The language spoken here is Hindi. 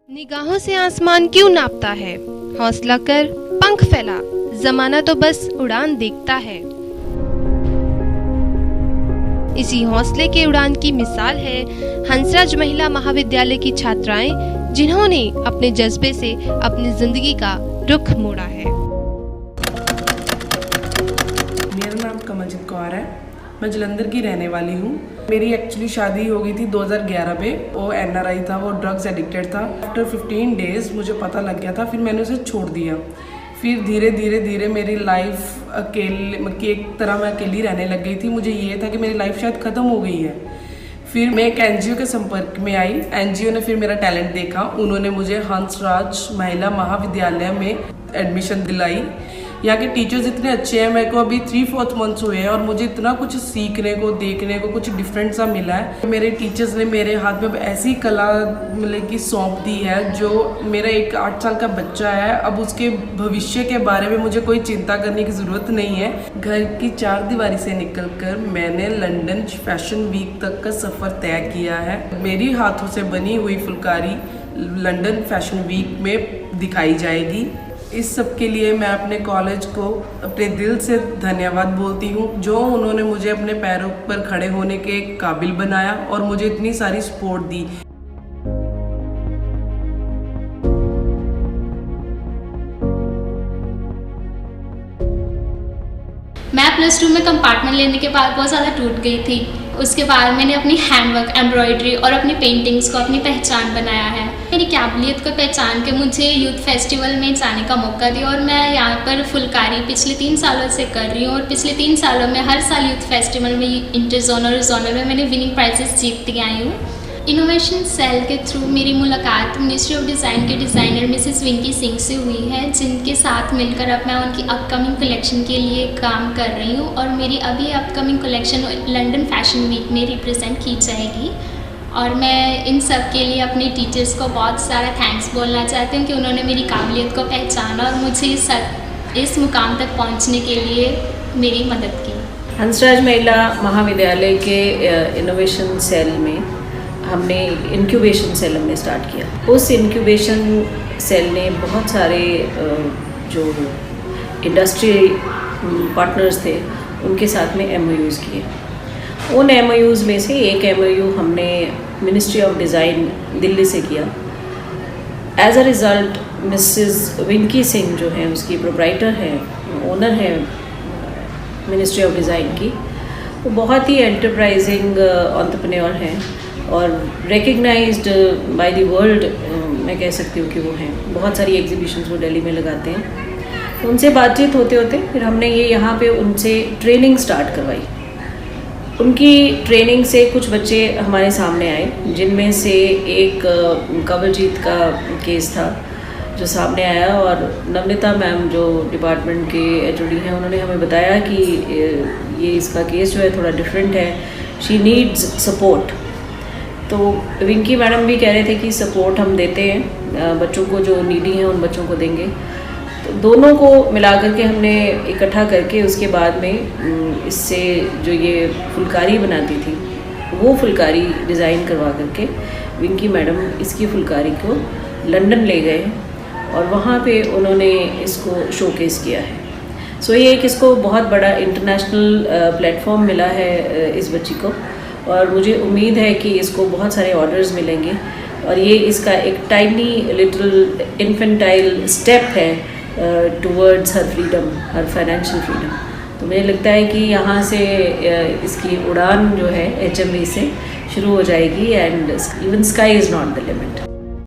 निगाहों से आसमान क्यों नापता है, हौसला कर पंख फैला, जमाना तो बस उड़ान देखता है। इसी हौसले के उड़ान की मिसाल है हंसराज महिला महाविद्यालय की छात्राएं, जिन्होंने अपने जज्बे से अपनी जिंदगी का रुख मोड़ा है। मेरा नाम कमलजीत कौर है, मैं जलंधर की रहने वाली हूँ। मेरी एक्चुअली शादी हो गई थी 2011 में। वो NRI था, वो ड्रग्स एडिक्टेड था। आफ्टर 15 डेज मुझे पता लग गया था, फिर मैंने उसे छोड़ दिया। फिर धीरे धीरे मेरी लाइफ अकेले, मतलब एक तरह मैं अकेली रहने लग गई थी। मुझे ये था कि मेरी लाइफ शायद ख़त्म हो गई है। फिर मैं एक NGO के संपर्क में आई। NGO ने फिर मेरा टैलेंट देखा, उन्होंने मुझे हंसराज महिला महाविद्यालय में एडमिशन दिलाई। यहाँ के टीचर्स इतने अच्छे हैं, मेरे को अभी 3-4 मंथ्स हुए हैं और मुझे इतना कुछ सीखने को, देखने को, कुछ डिफरेंट सा मिला है। मेरे टीचर्स ने मेरे हाथ में ऐसी कला मतलब कि सौंप दी है, जो मेरा एक 8 साल का बच्चा है, अब उसके भविष्य के बारे में मुझे कोई चिंता करने की ज़रूरत नहीं है। घर की 4 दीवारी से निकलकर मैंने लंदन फैशन वीक तक का सफ़र तय किया है। मेरी हाथों से बनी हुई फुलकारी लंदन फैशन वीक में दिखाई जाएगी। इस सब के लिए मैं अपने कॉलेज को अपने दिल से धन्यवाद बोलती हूँ, जो उन्होंने मुझे अपने पैरों पर खड़े होने के काबिल बनाया और मुझे इतनी सारी सपोर्ट दी। मैं +2 में कंपार्टमेंट लेने के बाद बहुत ज़्यादा टूट गई थी। उसके बाद मैंने अपनी हैंडवर्क, एम्ब्रॉयडरी और अपनी पेंटिंग्स को अपनी पहचान बनाया है। मेरी काबिलियत को पहचान के मुझे यूथ फेस्टिवल में जाने का मौका दिया और मैं यहाँ पर फुलकारी पिछले 3 सालों से कर रही हूँ। और पिछले 3 सालों में हर साल यूथ फेस्टिवल में, इंटर जोनल और जोनल में मैंने विनिंग प्राइजेस जीतती आई हूँ। इनोवेशन सेल के थ्रू मेरी मुलाकात मिनिस्ट्री ऑफ डिज़ाइन के डिज़ाइनर मिसेस विंकी सिंह से हुई है, जिनके साथ मिलकर अब मैं उनकी अपकमिंग कलेक्शन के लिए काम कर रही हूँ। और मेरी अभी upcoming collection London fashion week में रिप्रेजेंट की जाएगी। और मैं इन सब के लिए अपने टीचर्स को बहुत सारा थैंक्स बोलना चाहती हूँ कि उन्होंने मेरी काबिलियत को पहचाना और मुझे इस मुकाम तक पहुँचने के लिए मेरी मदद की। हंसराज महिला महाविद्यालय के इनोवेशन सेल में हमने इंक्यूबेशन सेल हमने स्टार्ट किया। उस इंक्यूबेशन सेल ने बहुत सारे जो इंडस्ट्री पार्टनर्स थे उनके साथ में MOUs किए। उन MOUs में से एक MOU हमने मिनिस्ट्री ऑफ डिज़ाइन दिल्ली से किया। As a result Mrs Winky Singh जो हैं, उसकी प्रोप्राइटर हैं, ओनर हैं मिनिस्ट्री ऑफ डिज़ाइन की, वो बहुत ही एंटरप्राइजिंग एंटरप्रेन्योर हैं और रिकग्नाइज्ड बाय द वर्ल्ड मैं कह सकती हूँ कि वो हैं। बहुत सारी एग्जीबिशंस वो दिल्ली में लगाते हैं। तो उनसे बातचीत होते होते फिर हमने ये यहाँ पे उनसे ट्रेनिंग स्टार्ट करवाई। उनकी ट्रेनिंग से कुछ बच्चे हमारे सामने आए, जिनमें से एक कवलजीत का केस था जो सामने आया। और नवनीता मैम जो डिपार्टमेंट के HOD हैं, उन्होंने हमें बताया कि ये इसका केस जो है थोड़ा डिफरेंट है, शी नीड्स सपोर्ट। तो विंकी मैडम भी कह रहे थे कि सपोर्ट हम देते हैं, बच्चों को जो नीडी हैं उन बच्चों को देंगे। तो दोनों को मिला करके हमने इकट्ठा करके उसके बाद में इससे जो ये फुलकारी बनाती थी वो फुलकारी डिज़ाइन करवा करके विंकी मैडम इसकी फुलकारी को लंदन ले गए और वहाँ पे उन्होंने इसको शोकेस किया है। सो ये एक इसको बहुत बड़ा इंटरनेशनल प्लेटफॉर्म मिला है इस बच्ची को, और मुझे उम्मीद है कि इसको बहुत सारे ऑर्डर्स मिलेंगे और ये इसका एक टाइनी लिटिल इन्फेंटाइल स्टेप है टुवर्ड्स हर फ्रीडम, हर फाइनेंशियल फ्रीडम। तो मुझे लगता है कि यहाँ से इसकी उड़ान जो है HMV से शुरू हो जाएगी and even sky is not the limit.